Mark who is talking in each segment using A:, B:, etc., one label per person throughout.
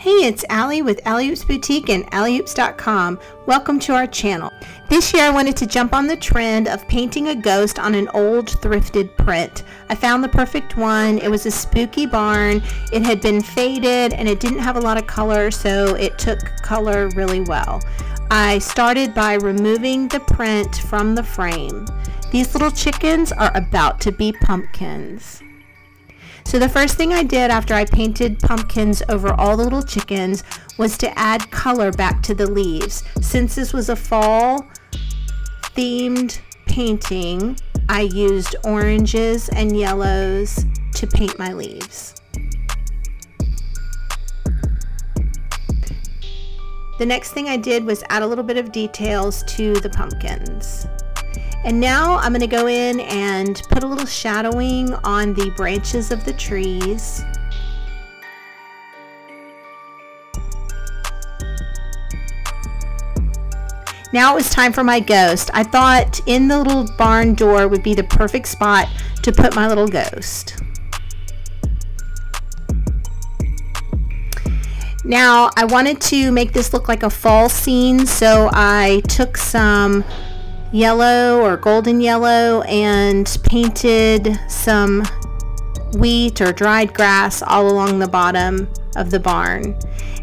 A: Hey, it's Allie with Alley Oops Boutique and AlleyOops.com. Welcome to our channel. This year I wanted to jump on the trend of painting a ghost on an old thrifted print. I found the perfect one. It was a spooky barn. It had been faded and it didn't have a lot of color, so it took color really well. I started by removing the print from the frame. These little chickens are about to be pumpkins. So the first thing I did after I painted pumpkins over all the little chickens was to add color back to the leaves. Since this was a fall themed painting, I used oranges and yellows to paint my leaves. The next thing I did was add a little bit of details to the pumpkins. And now I'm going to go in and put a little shadowing on the branches of the trees. Now it was time for my ghost. I thought in the little barn door would be the perfect spot to put my little ghost. Now I wanted to make this look like a fall scene, so I took some yellow or golden yellow and painted some wheat or dried grass all along the bottom of the barn.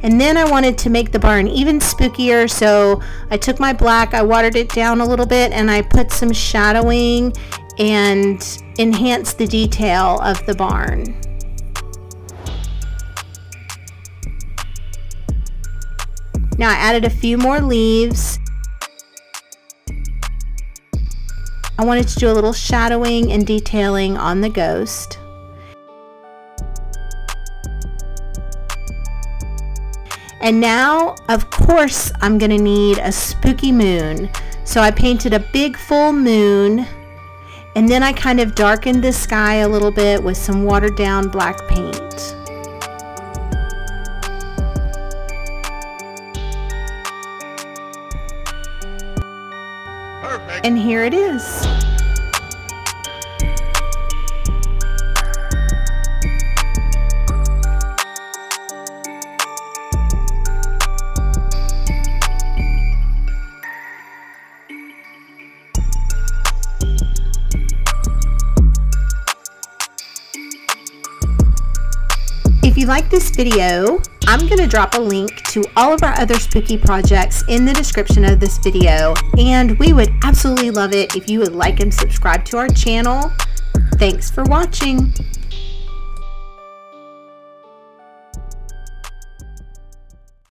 A: And then I wanted to make the barn even spookier, so I took my black, I watered it down a little bit, and I put some shadowing and enhanced the detail of the barn. Now I added a few more leaves. I wanted to do a little shadowing and detailing on the ghost. And now, of course, I'm going to need a spooky moon. So I painted a big full moon, and then I kind of darkened the sky a little bit with some watered down black paint. Perfect. And here it is. If you like this video, I'm going to drop a link to all of our other spooky projects in the description of this video, and we would absolutely love it if you would like and subscribe to our channel. Thanks for watching.